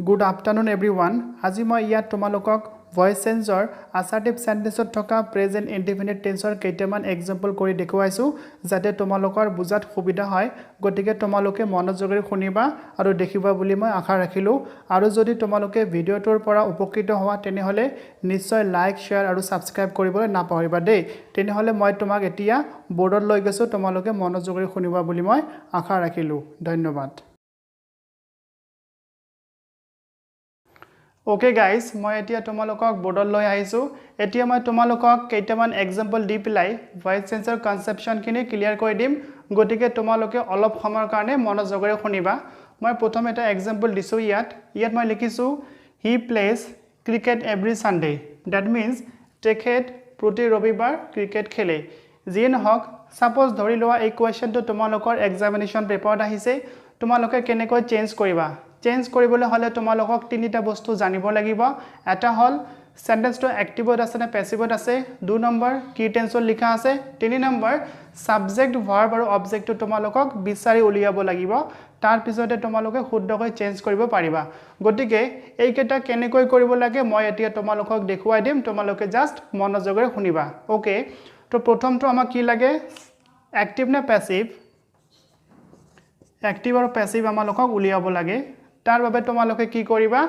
Good afternoon everyone. আজি মই ইয়াত তোমালোকক ভয়েস চেঞ্জৰ assertive sentenceত থকা present indefinite tenseৰ কেইটামান এক্সাম্পল কৰি দেখুৱাইছো যাতে তোমালোকৰ বুজাত সুবিধা হয় গতিকে তোমালোকে মনোযোগেৰে শুনিবা আৰু দেখিবা বুলি মই আশা ৰাখিলো আৰু যদি তোমালোকে ভিডিওটোৰ পৰা উপকৃত হোৱা তেনেহলে নিশ্চয় লাইক শেয়াৰ আৰু সাবস্ক্ৰাইব কৰিবলৈ নাপাহৰিবা দেই তেনেহলে মই তোমাক এতিয়া বৰ্ডত লৈ গৈছো তোমালোকে মনোযোগেৰে শুনিবা বুলি মই আশা ৰাখিলো ধন্যবাদ Okay guys, মই এতিয়া তোমালোকক বৰ্ডত লৈ আহিছো এতিয়া মই তোমালোকক কেইটামান এক্সাম্পল দি পেলাই ভয়েস চেঞ্জৰ কনসেপচন খিনি ক্লিয়াৰ কৰি দিম গতিকে তোমালোকে অলপ সময়ৰ কাৰণে মনোযোগেৰে শুনিবা মই প্ৰথম এটা এক্সাম্পল দিছো ইয়াত মই লিখিছো he plays cricket every Sunday that means তেখেত প্ৰতি ৰবিবাৰ ক্ৰিকেট খেলে যি নহওক সাপোজ ধৰি লোৱা এই কোৱেশ্চনটো তোমালোকৰ এক্সামিনেশ্যন পেপাৰত আহিছে তোমালোকে কেনেকৈ চেঞ্জ কৰিবা চেঞ্জ কৰিবলৈ হলে তোমালোকক তিনিটা বস্তু জানিব লাগিব এটা হল সেন্টেন্সটো অ্যাক্টিভত আছে নে প্যাসিভত আছে দুই নম্বৰ কি টেন্সত লিখা আছে তিনি নম্বৰ সাবজেক্ট ভাৰ্ব আৰু অবজেক্টটো তোমালোকক বিচাৰি উলিয়াব লাগিব তাৰ পিছতে তোমালোকে শুদ্ধকৈ চেঞ্জ কৰিব পাৰিবা গতিকে এইকেইটা কেনেকৈ কৰিব লাগে মই এতিয়া তোমালোকক দেখুৱাই দিম তোমালোকে জাস্ট মনোযোগেৰে শুনিবা ওকে তো প্ৰথমটো আমাক কি লাগে অ্যাক্টিভ নে প্যাসিভ অ্যাক্টিভ আৰু প্যাসিভ আমালোকক উলিয়াব লাগে তাৰ বাবে তোমালোকে কি কৰিবা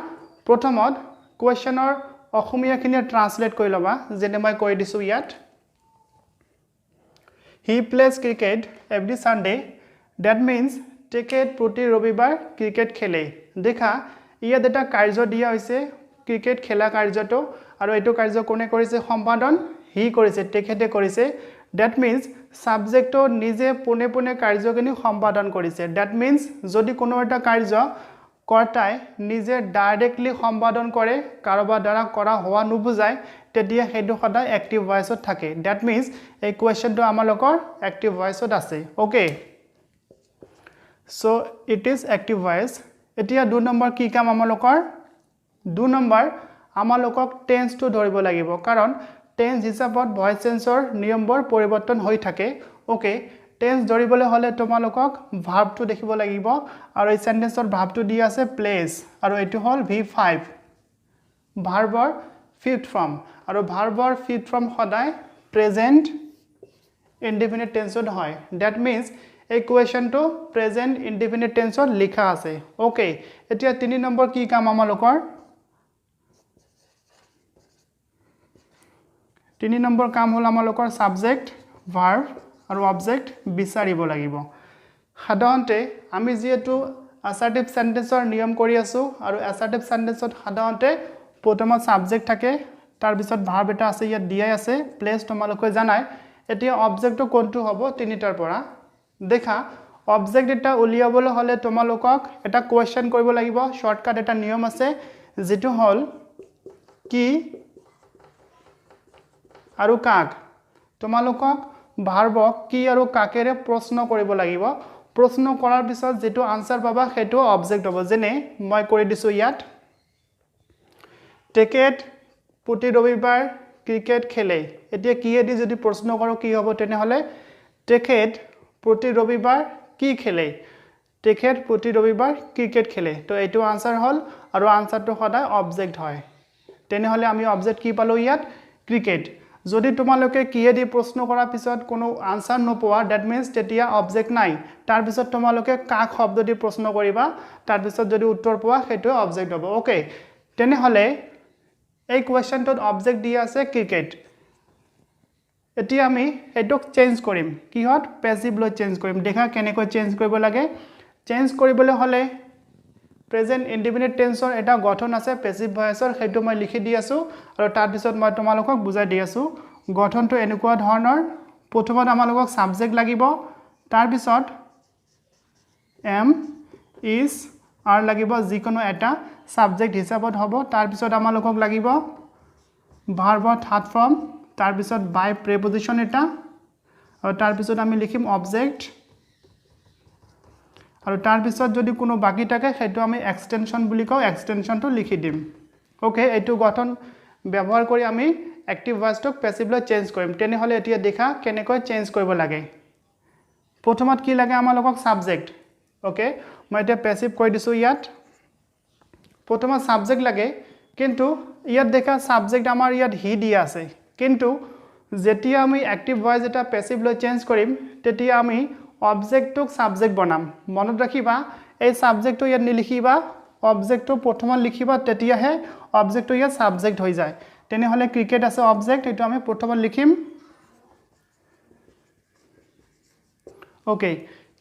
প্ৰথমত কোৱেশ্চনৰ অসমীয়াখিনি ট্ৰান্সলেট কৰি লবা যেনে মই কৈ দিছো ইয়াত he plays cricket every Sunday that means তেখেত প্ৰতি ৰবিবাৰ ক্ৰিকেট খেলে দেখা ইয়াত এটা কাৰ্য দিয়া হৈছে ক্ৰিকেট খেলা কাৰ্যটো আৰু এইটো কাৰ্য কোনে কৰিছে সম্পাদন হি কৰিছে তেখেতে কৰিছে that means সাবজেক্টটো নিজে পুনে পুনে কাৰ্যখিনি সম্পাদন কৰিছে that means যদি কোনো এটা কাৰ্য কৰ্তাই নিজে ডাইৰেক্টলি সম্পাদন কৰে কাৰোবাৰ দ্বাৰা কৰা হোৱা নুবুজায় তেতিয়া হেতু সদায় এক্টিভ ভয়েসত থাকে that means এই কোৱেশ্চনটো আমালোকৰ এক্টিভ ভয়েসত আছে okay so it is active voice এতিয়া দুই নম্বৰ কি কাম আমালোকৰ দুই নম্বৰ আমালোকক টেন্স টো ধৰিব লাগিব কাৰণ টেন্স হিচাপত ভয়েস চেঞ্জৰ নিয়মবোৰ পৰিৱৰ্তন হৈ থাকে ওকে টেন্স ধৰিবলৈ হলে তোমালোকক ভাৰ্বটো দেখিব লাগিব আৰু এই সেন্টেন্সৰ ভাৰ্বটো দি আছে প্লেস আৰু এটো হল v5 ভাৰ্বৰ ফিফথ ফৰ্ম আৰু ভাৰ্বৰ ফিফথ ফৰ্ম সদায় প্ৰেজেন্ট ইনডিফিনিট টেন্সত হয় that means এই কোৱেশ্চনটো প্ৰেজেন্ট ইনডিফিনিট টেন্সত লিখা আছে ওকে এতিয়া 3 নম্বৰ কি কাম আমালোকৰ 3 নম্বৰ কাম হল আমালোকৰ সাবজেক্ট ভাৰ্ব আৰু অবজেক্ট বিচাৰিব লাগিব সাধাৰণতে আমি যেটো assertive sentenceৰ নিয়ম কৰি আছো আৰু assertive sentenceত সাধাৰণতে প্ৰথমত সাবজেক্ট থাকে তাৰ পিছত ভাৰ্ব এটা আছে ইয়াত দিয়াই আছে প্লেস তোমালোকে জানাই এতিয়া অবজেক্টটো কোনটো হ'ব তিনিটাৰ পৰা দেখা অবজেক্ট এটা উলিয়াবলৈ হলে তোমালোকক এটা কোৱেশ্চন কৰিব লাগিব শৰ্টকাট এটা নিয়ম আছে যেটো হল কি আৰু কাক তোমালোকক ভাৰ্বক কি আৰু কাকেৰে প্ৰশ্ন কৰিব লাগিব প্ৰশ্ন কৰাৰ পিছত যেটো আনসাৰ পাবা হেতু অবজেক্ট হ'ব যেনে মই কৰি দিছো ইয়াত তেখেত প্ৰতি ৰবিবাৰ ক্ৰিকেট খেলে এতিয়া কি এদি যদি প্ৰশ্ন কৰো কি হ'ব তেনেহলে তেখেত প্ৰতি ৰবিবাৰ কি খেলে তেখেত প্ৰতি ৰবিবাৰ ক্ৰিকেট খেলে তো এইটো আনসাৰ হল আৰু আনসাৰটো সদায় অবজেক্ট হয় তেনেহলে আমি অবজেক্ট কি পালো ইয়াত ক্ৰিকেট যদি তোমালোকে কিহেদি প্ৰশ্ন কৰাৰ পিছত কোনো আনসাৰ নপোৱা that means তেতিয়া অবজেক্ট নাই তাৰ পিছত তোমালোকে কাক শব্দ দি প্ৰশ্ন কৰিবা তাৰ পিছত যদি উত্তৰ পোৱা হেতু অবজেক্ট হ'ব ওকে তেনেহলে এই কোৱেশ্চনটোত অবজেক্ট দিয়া আছে ক্ৰিকেট এতিয়া আমি এটোক চেঞ্জ কৰিম কিহত প্যাসিভ লৈ চেঞ্জ কৰিম দেখা কেনেকৈ চেঞ্জ কৰিব লাগে চেঞ্জ কৰিবলৈ হলে প্ৰেজেন্ট ইনডিফিনিট টেন্সৰ এটা গঠন আছে প্যাসিভ ভয়েসৰ হেতু মই লিখি দি আছো আৰু তাৰ পিছত মই তোমালোকক বুজাই দি আছো গঠনটো এনেকুৱা ধৰণৰ প্ৰথমত আমালোকক সাবজেক্ট লাগিব তাৰ পিছত am is are লাগিব যিকোনো এটা সাবজেক্ট হিচাপত হ'ব তাৰ পিছত আমালোকক লাগিব ভাৰ্বৰ থাৰ্ড ফৰ্ম তাৰ পিছত বাই প্ৰিপজিশন এটা আৰু তাৰ পিছত আমি লিখিম অবজেক্ট আৰু তাৰ পিছত যদি কোনো বাকি থাকে হেতু আমি এক্সটেনশন বুলি কও এক্সটেনশনটো লিখি দিম ওকে এইটো গঠন ব্যৱহাৰ কৰি আমি অ্যাক্টিভ ভয়েসটোক প্যাসিভলৈ চেঞ্জ কৰিম তেনেহলে এতিয়া দেখা কেনেকৈ চেঞ্জ কৰিব লাগে প্ৰথমত কি লাগে আমালোকক সাবজেক্ট ওকে মই এটা প্যাসিভ কৈ দিছো ইয়াত প্ৰথমত সাবজেক্ট লাগে কিন্তু ইয়াত দেখা সাবজেক্ট আমাৰ ইয়াত হি দিয়া আছে কিন্তু যেতিয়া আমি অ্যাক্টিভ ভয়েস এটা প্যাসিভ লৈ চেঞ্জ কৰিম তেতিয়া আমি অবজেক্টক সাবজেক্ট বনাম মনত ৰাখিবা এই সাবজেক্টটো ইয়াত নিলিখিবা অবজেক্টটো প্ৰথমত লিখিবা তেতিয়াহে অবজেক্টটো ইয়াত সাবজেক্ট হৈ যায় তেনেহলে ক্ৰিকেট আছে অবজেক্ট এটো আমি প্ৰথমত লিখিম ওকে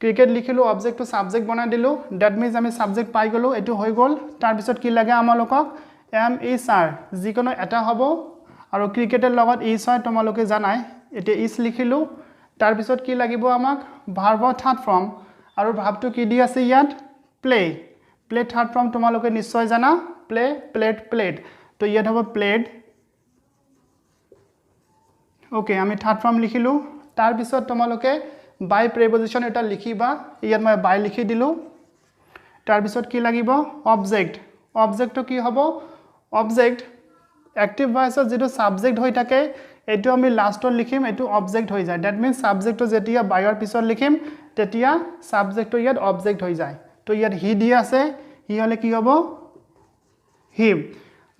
ক্ৰিকেট লিখিলো অবজেক্টটো সাবজেক্ট বনাই দিলো দ্যাট মিন্স আমি সাবজেক্ট পাই গলো এটো হৈ গল তাৰ পিছত কি লাগে আমালোকক এম ইজ আৰ যিকোনো এটা হ'ব আৰু ক্ৰিকেটৰ লগত ইজ হয় তোমালোকে জানাই এতে ইজ লিখিলো তাৰ পিছত কি লাগিব আমাক ভাৰ্বৰ থাৰ্ড ফৰ্ম আৰু ভাবটো কি দি আছে ইয়াত প্লে প্লে থাৰ্ড ফৰ্ম তোমালোকে নিশ্চয় জানা প্লে প্লেড প্লেড তো ইয়াত হ'ব প্লেড ওকে আমি থাৰ্ড ফৰ্ম লিখিলো তাৰ পিছত তোমালোকে বাই প্ৰিপজিশন এটা লিখিবা ইয়াত মই বাই লিখি দিলো তাৰ পিছত কি লাগিব অবজেক্ট অবজেক্টটো কি হ'ব অবজেক্ট অ্যাক্টিভ ভয়েসৰ যেটো সাবজেক্ট হৈ থাকে এটো আমি লাষ্টত লিখিম এটো অবজেক্ট হৈ যায় দ্যাট মিন্স সাবজেক্টটো যেতিয়া বাইৰ পিছত লিখিম তেতিয়া সাবজেক্টটো ইয়াত অবজেক্ট হৈ যায় তো ইয়াত হি দি আছে হি হলে কি হ'ব হিম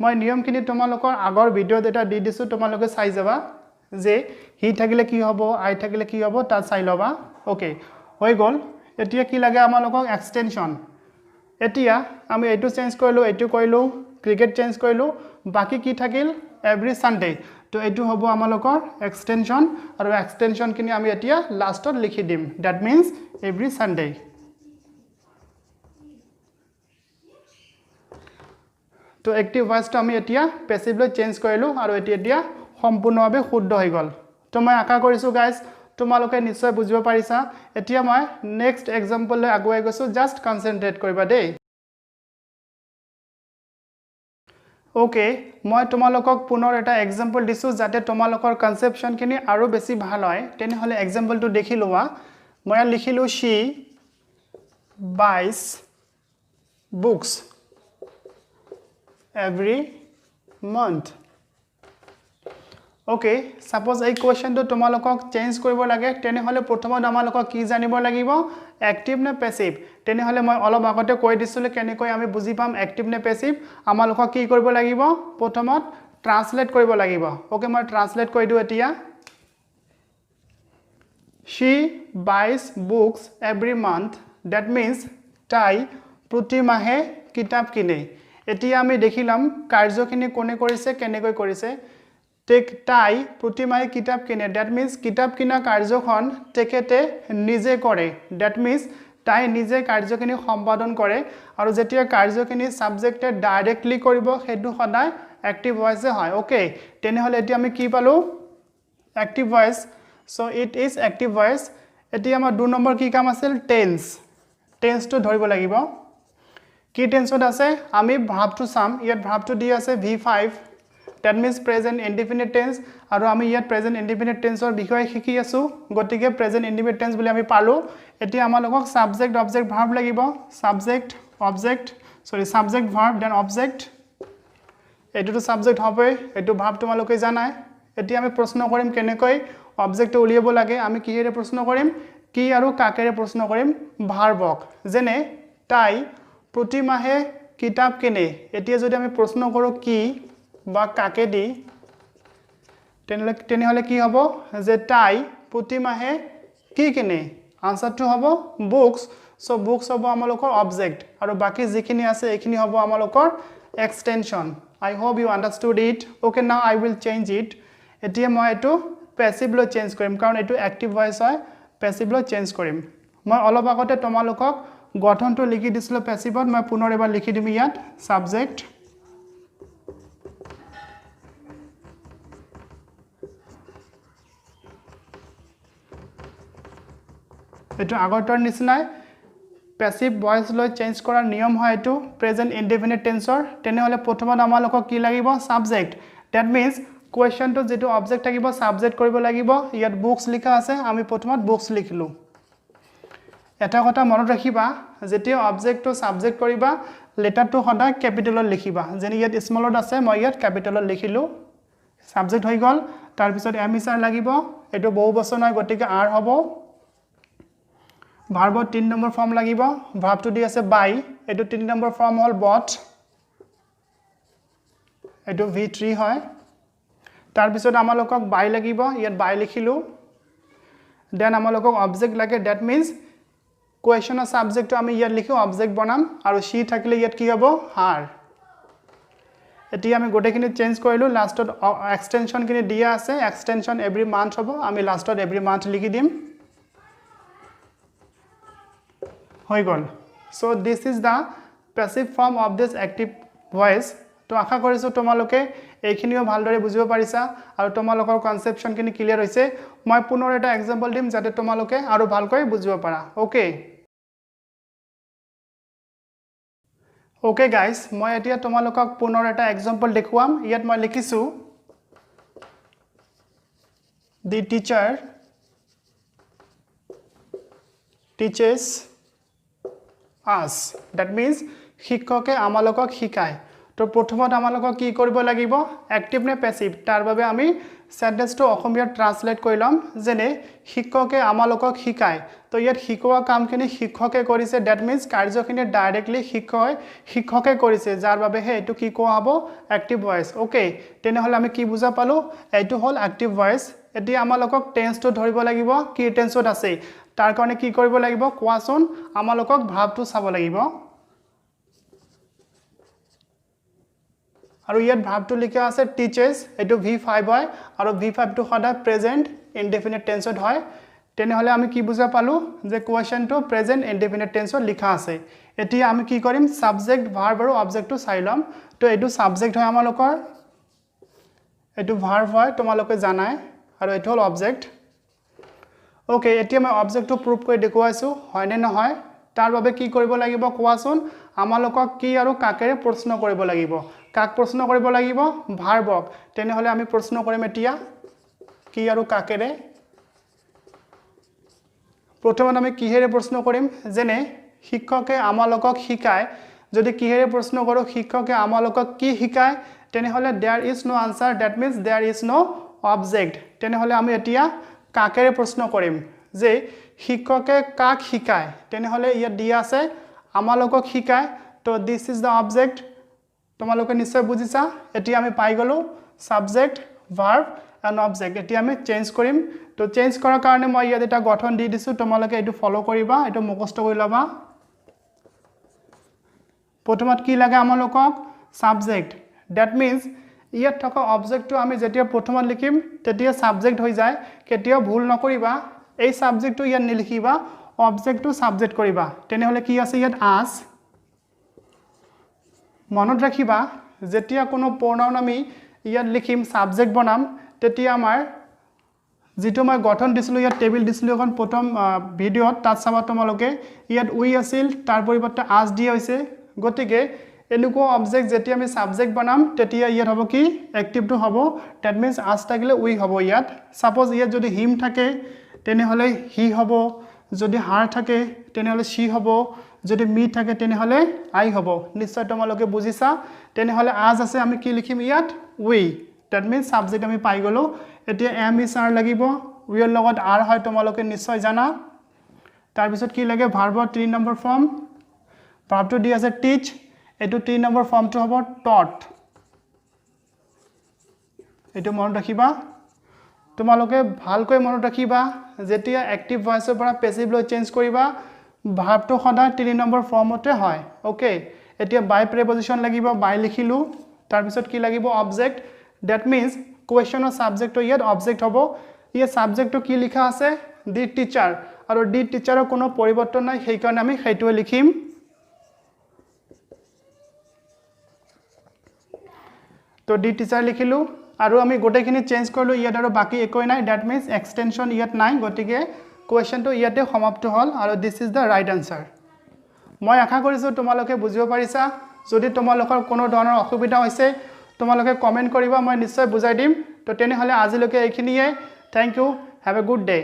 মই নিয়মখিনি তোমালোকৰ আগৰ ভিডিওত এটা দি দিছো তোমালোকে চাই যাবা যে হি থাকিলে কি হ'ব আই থাকিলে কি হ'ব তা চাই লবা ওকে হৈ গল এতিয়া কি লাগে আমালোকক এক্সটেনশন এতিয়া আমি এটো চেঞ্জ কৰিলো এটো কৰিলো ক্ৰিকেট চেঞ্জ কৰিলো বাকি কি থাকিল এভৰি সানডে তো এটো হ'ব আমালোকৰ এক্সটেনশন আৰু এক্সটেনশন কিনি আমি এতিয়া লাষ্টত লিখি দিম দ্যাট মিন্স এভৰি সানডে তো অ্যাক্টিভ ভয়েসটো আমি এতিয়া প্যাসিভলৈ চেঞ্জ কৰিলো আৰু এতিয়া সম্পূৰ্ণভাৱে শুদ্ধ হৈ গল তো মই আশা কৰিছো গাইস তোমালোকে নিশ্চয় বুজিব পাৰিছা এতিয়া মই নেক্সট এক্সাম্পল লৈ আগুৱাই গৈছো জাস্ট কনসেন্ট্ৰেট কৰিবা দেই ওকে মই তোমালোকক পুনৰ এটা এক্সাম্পল দিছো যাতে তোমালোকৰ কনসেপচন কিনি আৰু বেছি ভাল হয় তেনেহলে এক্সাম্পলটো দেখি লোৱা মই লিখিলো she buys books every month okay suppose এই কোৱেশ্চনটো তোমালোকক চেঞ্জ কৰিব লাগে তেনেহলে প্ৰথমত আমালোকক কি জানিব লাগিব অ্যাক্টিভ নে প্যাসিভ তেনেহলে মই অলপ আগতে কৈ দিছিল কেনেকৈ আমি বুজি পাম অ্যাক্টিভ নে প্যাসিভ আমালোকক কি কৰিব লাগিব প্ৰথমত ট্ৰান্সলেট কৰিব লাগিব ওকে মই ট্ৰান্সলেট কৰি দিও এতিয়া she buys books every month that means তাই প্ৰতি মাহে কিতাপ কিনে এতিয়া আমি দেখিলাম কাৰ্যখিনি কোনে কৰিছে কেনেকৈ কৰিছে তাই প্ৰতি মাহে কিতাপ কিনে দ্যাট মিন্স কিতাপ কিনা কাৰ্যখন তেখেতে নিজে কৰে দ্যাট মিন্স তাই নিজে কাৰ্যখিনি সম্পাদন কৰে আৰু যেতিয়া কাৰ্যখিনি সাবজেক্টে ডাইৰেক্টলি কৰিব হেতু সদায় অ্যাক্টিভ ভয়েসে হয় ওকে তেনেহলে এতিয়া আমি কি পালো active voice so it is active voice এতিয়া আমাৰ 2 নম্বৰ কি কাম আছিল টেন্সটো ধৰিব লাগিব কি টেন্সত আছে আমি ভাবটো চাম ইয়াত ভাবটো দি আছে v5 that means present indefinite tense আৰু আমি ইয়াত present indefinite tense ৰ বিষয় শিকি আছো গতিকে present indefinite tense বুলি আমি পালো এতিয়া আমালোকক subject object verb লাগিব subject verb then object এটোটো subject হবে এটো verb তোমালোকে জানাই এতিয়া আমি প্ৰশ্ন কৰিম কেনেকৈ object উলিয়াব লাগে আমি কিহেৰে প্ৰশ্ন কৰিম কি আৰু কাকেৰে প্ৰশ্ন কৰিম ভাৰ্বক যেনে তাই প্ৰতি মাহে কিতাপ কিনে এতিয়া যদি আমি প্ৰশ্ন কৰো কি বা কাকে দি তেনেহলে কি হ'ব যে তাই প্ৰতি মাহে কি কিনে আনসাৰটো হ'ব বুকস সো বুকস হ'ব আমালোকৰ অবজেক্ট আৰু বাকি যিখিনি আছে এইখিনি হ'ব আমালোকৰ extension I hope you understood it okay now I will change it এতিয়া মই এটো প্যাসিভ লৈ চেঞ্জ কৰিম কাৰণ এটো অ্যাক্টিভ ভয়েস হয় প্যাসিভ লৈ চেঞ্জ কৰিম মই অলপ আগতে তোমালোকক গঠনটো লিখি দিছিল প্যাসিভত মই পুনৰ এবাৰ লিখি দিম ইয়াত সাবজেক্ট এটো আগৰটাৰ নিচিনাই প্যাসিভ ভয়েস লৈ চেঞ্জ কৰাৰ নিয়ম হয় এটো প্ৰেজেন্ট ইনডিফিনিট টেন্সৰ তেনেহলে প্ৰথমত আমালোকক কি লাগিব সাবজেক্ট দ্যাট মিন্স কোৱেশ্চনটো যেটো অবজেক্ট থাকিব সাবজেক্ট কৰিব লাগিব ইয়াত বুকস লিখা আছে আমি প্ৰথমত বুকস লিখিলো এটা কথা মনত ৰাখিবা যেতিয়া অবজেক্টটো সাবজেক্ট কৰিবা লেটাৰটো সদায় ক্যাপিটেলত লিখিবা যেনে ইয়াত স্মলত আছে মই ইয়াত ক্যাপিটেলত লিখিলো সাবজেক্ট হৈ গল তাৰ পিছত এম ইজ আৰ লাগিব এটো বহুবচন হয় গতিকে আৰ হ'ব ভাৰ্বৰ 3 নম্বৰ ফৰ্ম লাগিব ভাৰ্বটো দি আছে বাই এটো 3 নম্বৰ ফৰ্ম হল বট এইটো v3 হয় তাৰ পিছত আমালোকক বাই লাগিব ইয়াত বাই লিখিলো দেন আমালোকক অবজেক্ট লাগে দ্যাট মিন্স কোৱেশ্যনৰ সাবজেক্টটো আমি ইয়াত লিখো অবজেক্ট বনাম আৰু সি থাকিলে ইয়াত কি হ'ব har এতিয়া আমি গোটেইখিনি চেঞ্জ কৰিলো লাষ্টত এক্সটেনশন কিনি দিয়া আছে এক্সটেনশন এভৰি মান্থ হ'ব আমি লাষ্টত এভৰি মান্থ লিখি দিম হৈ গল so this is the passive form of this active voice তো আশা কৰিছো তোমালোকে এইখিনিও ভালদৰে বুজিব পাৰিছা আৰু তোমালোকৰ কনসেপচন কিনি ক্লিয়াৰ হৈছে মই পুনৰ এটা এক্সাম্পল দিম যাতে তোমালোকে আৰু ভালকৈ বুজিব পাৰা ওকে ওকে গাইস মই এতিয়া তোমালোকক পুনৰ এটা এক্সাম্পল দেখুৱাম ইয়াত মই লিখিছো the teacher teaches us that means শিক্ষকে আমালোকক শিকায় তো প্ৰথমত আমালোকক কি কৰিব লাগিব অ্যাক্টিভ নে প্যাসিভ তাৰ বাবে আমি সেন্টেন্সটো অসমীয়া ট্ৰান্সলেট কৰিলাম যেনে শিক্ষকে আমালোকক শিকায় তো ইয়াত শিকোৱা কামখিনি শিক্ষকে কৰিছে দ্যাট মিন্স কাৰ্যখিনি ডাইৰেক্টলি শিক্ষকে কৰিছে যাৰ বাবে হে এটো কি কোৱা হ'ব অ্যাক্টিভ ভয়েস ওকে তেনেহলে আমি কি বুজা পালো এটো হল অ্যাক্টিভ ভয়েস এটি আমালোকক টেন্সটো ধৰিব লাগিব কি টেন্সত আছে তাৰ কাৰণে কি কৰিব লাগিব কোৱাচোন আমালোকক ভাবটো চাব লাগিব আৰু ইয়াত ভাবটো লিখা আছে টিচাৰ্স এটো v5 হয় আৰু v5 টো সদায় প্ৰেজেন্ট ইনডেফিনিট টেন্সত হয় তেনেহলে আমি কি বুজা পালো যে কোৱেশ্চনটো প্ৰেজেন্ট ইনডেফিনিট টেন্সত লিখা আছে এতিয়া আমি কি কৰিম সাবজেক্ট ভাৰ্ব আৰু অবজেক্টটো চাই লম তো এটো সাবজেক্ট হয় আমালোকৰ এটো ভাৰ্ব হয় তোমালোকে জানাই আৰু এটো হল অবজেক্ট ওকে এতিয়া মই অবজেক্টটো প্ৰুভ কৰি দেখুৱাইছো হয় নে নহয় তাৰ বাবে কি কৰিব লাগিব কোৱাচোন আমালোকক কি আৰু কাকেৰে প্ৰশ্ন কৰিব লাগিব কাক প্ৰশ্ন কৰিব লাগিব ভাৰ্বক তেনেহলে আমি প্ৰশ্ন কৰিম এতিয়া কি আৰু কাকেৰে প্ৰথমে আমি কিহেৰে প্ৰশ্ন কৰিম যেনে শিক্ষকে আমালোকক শিকায় যদি কিহেৰে প্ৰশ্ন কৰো শিক্ষকে আমালোকক কি শিকায় তেনেহলে there is no answer that means there is no object তেনেহলে আমি এতিয়া কাকেৰে প্ৰশ্ন কৰিম যে শিক্ষকে কাক শিকায় তেনেহলে ইয়াত দিয়া আছে আমালোকক শিকায় তো this is the object তোমালোকে নিশ্চয় বুজিছা এতিয়া আমি পাই গলো সাবজেক্ট ভার্ব এন্ড অবজেক্ট এতিয়া আমি চেঞ্জ কৰিম তো চেঞ্জ কৰাৰ কাৰণে মই ইয়াত এটা গঠন দি দিছো তোমালোকে এটো ফলো কৰিবা এটো মুখস্থ কৰি লবা প্ৰথমত কি লাগে আমালোকক সাবজেক্ট দ্যাট মিন্স ইয়াত থকা অবজেক্টটো আমি যেতিয়া প্ৰথমত লিখিম তেতিয়া সাবজেক্ট হৈ যায় কেতিয়াও ভুল নকৰিবা এই সাবজেক্টটো ইয়াত নিলিখিবা অবজেক্টটো সাবজেক্ট কৰিবা তেনেহলে কি আছে ইয়াত আস মনত ৰাখিবা যেতিয়া কোনো pronoun আমি ইয়াত লিখিম সাবজেক্ট বনাম তেতিয়া আমাৰ যেটো মই গঠন দিছিলো ইয়াত টেবিল দিছিলো এখন প্ৰথম ভিডিওত তাত চাবা তোমালোকে ইয়াত উই আছিল তাৰ পৰিৱৰ্তে আস দিয়া হৈছে গতিকে এনেকুৱা অবজেক্ট যেতিয়া আমি সাবজেক্ট বনাম তেতিয়া ইয়াত হ'ব কি অ্যাক্টিভটো হ'ব দ্যাট মিন্স আস থাকিলে উই হ'ব ইয়াত সাপোজ ইয়াত যদি হিম থাকে তেনেহলে হি হ'ব যদি হার থাকে তেনেহলে সি হ'ব যদি মি থাকে তেনেহলে আই হ'ব নিশ্চয় তোমালোকে বুজিছা তেনেহলে আজ আছে আমি কি লিখিম ইয়াত উই দ্যাট মিন্স সাবজেক্ট আমি পাই গলো এতিয়া এম ইজ আৰ লাগিব উইৰ লগত আৰ হয় তোমালোকে নিশ্চয় জানা তাৰ পিছত কি লাগে ভাৰ্বৰ 3 নম্বৰ ফৰ্ম ভাৰ্বটো দি আছে টিচ এটো 3 নম্বৰ ফৰ্মটো হ'ব taught এটো মনত ৰাখিবা তোমালোকে ভালকৈ মনত ৰাখিবা যেতিয়া অ্যাক্টিভ ভয়েসৰ পৰা প্যাসিভ লৈ চেঞ্জ কৰিবা ভাৰ্বটো সদায় 3 নম্বৰ ফৰ্মতে হয় ওকে এতিয়া বাই প্ৰিপজিশন লাগিব বাই লিখিলো তাৰ পিছত কি লাগিব অবজেক্ট দ্যাট মিন্স কোৱেশ্চনৰ সাবজেক্টটো ইয়াত অবজেক্ট হ'ব এই সাবজেক্টটো কি লিখা আছে দি টিচাৰ আৰু দি টিচাৰৰ কোনো পৰিৱৰ্তন নাই সেই কাৰণে আমি সেইটোৱে লিখিম তো দি টিচাৰ লিখিলো আৰু আমি গোটেইখিনি চেঞ্জ কৰিলো ইয়াত আৰু বাকি একোই নাই দ্যাট মিন্স এক্সটেনশন ইয়াত নাই গতিকে কোৱেশ্চনটো ইয়াতে সমাপ্ত হল আৰু this is da right answer মই আশা কৰিছো তোমালোকে বুজিব পাৰিছা যদি তোমালোকৰ কোনো ধৰণৰ অসুবিধা হৈছে তোমালোকে কমেন্ট কৰিবা মই নিশ্চয় বুজাই দিম তো তেনেহলে আজিলৈকে এইখিনিয়ে thank you have a good day